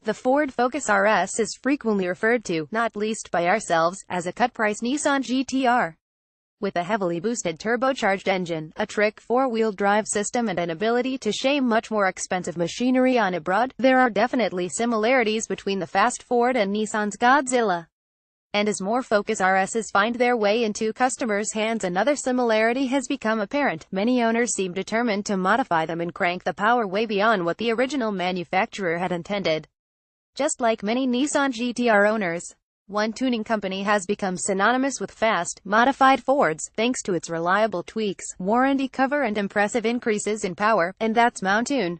The Ford Focus RS is frequently referred to, not least by ourselves, as a cut-price Nissan GTR. With a heavily boosted turbocharged engine, a trick four-wheel drive system and an ability to shame much more expensive machinery on abroad, there are definitely similarities between the fast Ford and Nissan's Godzilla. And as more Focus RSs find their way into customers' hands, another similarity has become apparent. Many owners seem determined to modify them and crank the power way beyond what the original manufacturer had intended. Just like many Nissan GTR owners, one tuning company has become synonymous with fast, modified Fords, thanks to its reliable tweaks, warranty cover and impressive increases in power, and that's Mountune.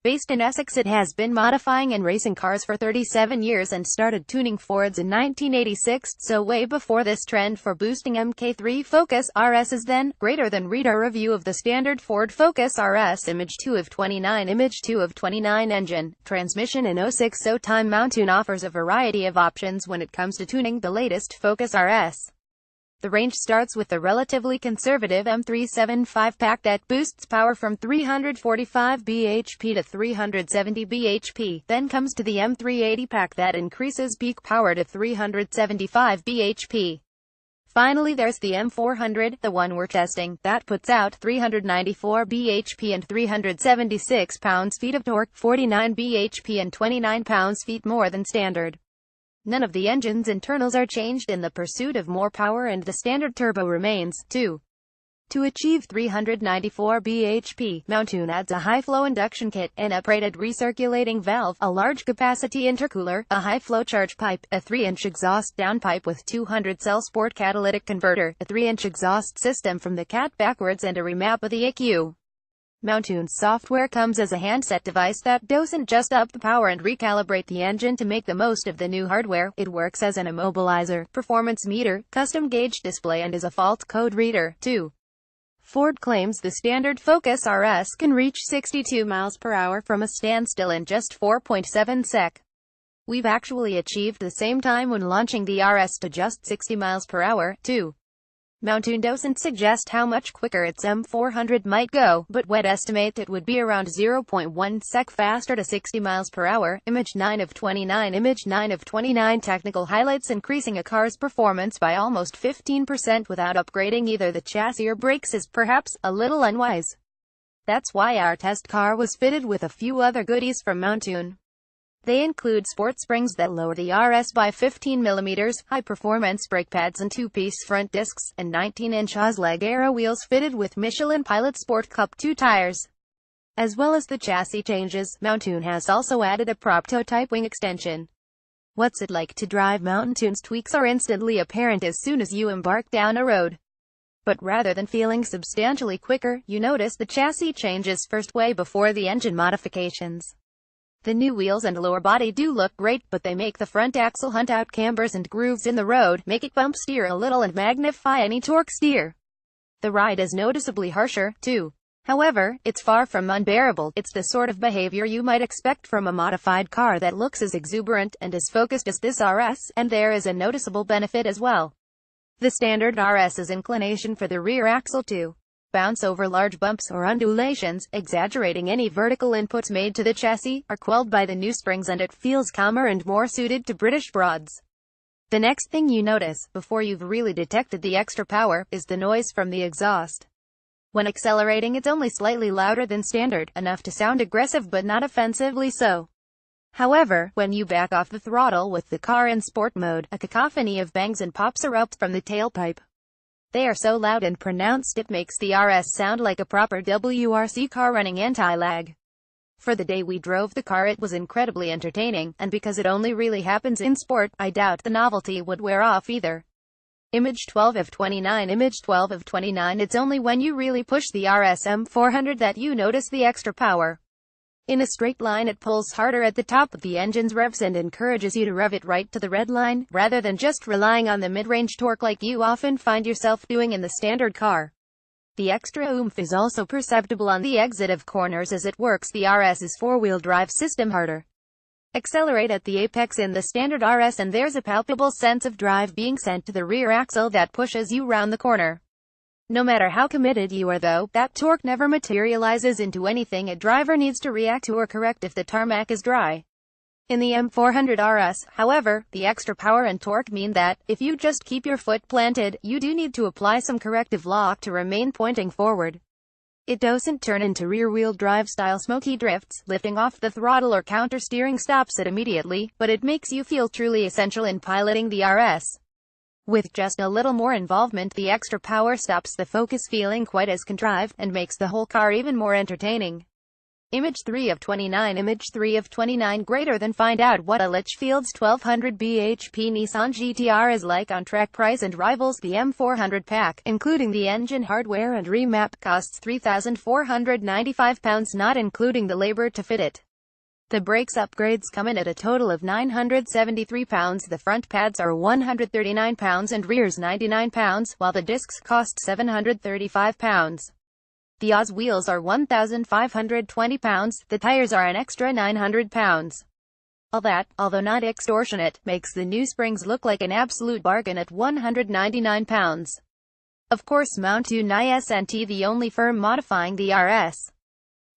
Based in Essex, it has been modifying and racing cars for 37 years and started tuning Fords in 1986, so way before this trend for boosting Mk3 Focus RS's then. Greater than read our review of the standard Ford Focus RS Image 2 of 29 Image 2 of 29 engine, transmission and 060 time. Mountune offers a variety of options when it comes to tuning the latest Focus RS. The range starts with the relatively conservative M375 pack that boosts power from 345 bhp to 370 bhp. Then comes to the M380 pack that increases peak power to 375 bhp. Finally there's the M400, the one we're testing, that puts out 394 bhp and 376 pounds-feet of torque, 49 bhp and 29 pounds-feet more than standard. None of the engine's internals are changed in the pursuit of more power, and the standard turbo remains, too. To achieve 394 bhp, Mountune adds a high-flow induction kit, an uprated recirculating valve, a large-capacity intercooler, a high-flow charge pipe, a 3-inch exhaust downpipe with 200-cell sport catalytic converter, a 3-inch exhaust system from the cat backwards, and a remap of the EQ. Mountune's software comes as a handset device that doesn't just up the power and recalibrate the engine to make the most of the new hardware. It works as an immobilizer, performance meter, custom gauge display, and is a fault code reader, too. Ford claims the standard Focus RS can reach 62 miles per hour from a standstill in just 4.7 sec. We've actually achieved the same time when launching the RS to just 60 miles per hour, too. Mountune doesn't suggest how much quicker its M400 might go, but we'd estimate it would be around 0.1 sec faster to 60 miles per hour. Image 9 of 29 Image 9 of 29 technical highlights increasing a car's performance by almost 15% without upgrading either the chassis or brakes is perhaps a little unwise. That's why our test car was fitted with a few other goodies from Mountune. They include sport springs that lower the RS by 15 mm, high-performance brake pads and 2-piece front discs, and 19-inch Ozleg Aero wheels fitted with Michelin Pilot Sport Cup 2 tires. As well as the chassis changes, Mountune has also added a prototype wing extension. What's it like to drive? Mountune's tweaks are instantly apparent as soon as you embark down a road. But rather than feeling substantially quicker, you notice the chassis changes first way before the engine modifications. The new wheels and lower body do look great, but they make the front axle hunt out cambers and grooves in the road, make it bump steer a little and magnify any torque steer. The ride is noticeably harsher, too. However, it's far from unbearable. It's the sort of behavior you might expect from a modified car that looks as exuberant and as focused as this RS, and there is a noticeable benefit as well. The standard RS's inclination for the rear axle to bounce over large bumps or undulations, exaggerating any vertical inputs made to the chassis, are quelled by the new springs, and it feels calmer and more suited to British broads. The next thing you notice, before you've really detected the extra power, is the noise from the exhaust. When accelerating, it's only slightly louder than standard, enough to sound aggressive but not offensively so. However, when you back off the throttle with the car in sport mode, a cacophony of bangs and pops erupts from the tailpipe. They are so loud and pronounced it makes the RS sound like a proper WRC car running anti-lag. For the day we drove the car, it was incredibly entertaining, and because it only really happens in sport, I doubt the novelty would wear off either. Image 12 of 29 Image 12 of 29 It's only when you really push the RS M400 that you notice the extra power. In a straight line it pulls harder at the top of the engine's revs and encourages you to rev it right to the red line, rather than just relying on the mid-range torque like you often find yourself doing in the standard car. The extra oomph is also perceptible on the exit of corners as it works the RS's four-wheel drive system harder. Accelerate at the apex in the standard RS and there's a palpable sense of drive being sent to the rear axle that pushes you round the corner. No matter how committed you are though, that torque never materializes into anything a driver needs to react to or correct if the tarmac is dry. In the M400 RS, however, the extra power and torque mean that, if you just keep your foot planted, you do need to apply some corrective lock to remain pointing forward. It doesn't turn into rear-wheel drive style smoky drifts, lifting off the throttle or counter-steering stops it immediately, but it makes you feel truly essential in piloting the RS. With just a little more involvement, the extra power stops the Focus feeling quite as contrived, and makes the whole car even more entertaining. Image 3 of 29. Image 3 of 29. Greater than. Find out what a Litchfield's 1200 bhp Nissan GTR is like on track. Price and rivals. The M400 pack, including the engine hardware and remap, costs £3,495, not including the labor to fit it. The brakes upgrades come in at a total of £973. The front pads are £139 and rears £99, while the discs cost £735. The Oz wheels are £1,520, the tires are an extra £900. All that, although not extortionate, makes the new springs look like an absolute bargain at £199. Of course, Mountune isn't the only firm modifying the RS.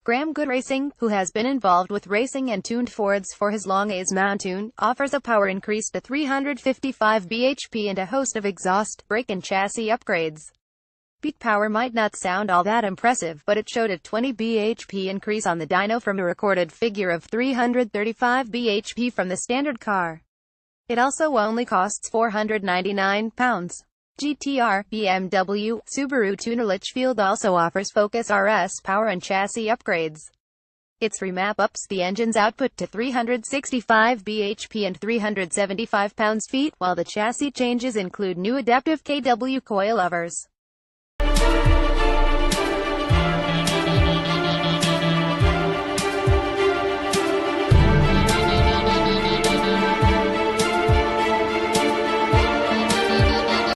Graham Good Racing, who has been involved with racing and tuned Fords for as long as Mountune, offers a power increase to 355 bhp and a host of exhaust, brake and chassis upgrades. Peak power might not sound all that impressive, but it showed a 20 bhp increase on the dyno from a recorded figure of 335 bhp from the standard car. It also only costs £499. GTR, BMW, Subaru tuner Litchfield also offers Focus RS power and chassis upgrades. Its remap ups the engine's output to 365 bhp and 375 pounds-feet, while the chassis changes include new adaptive KW coilovers.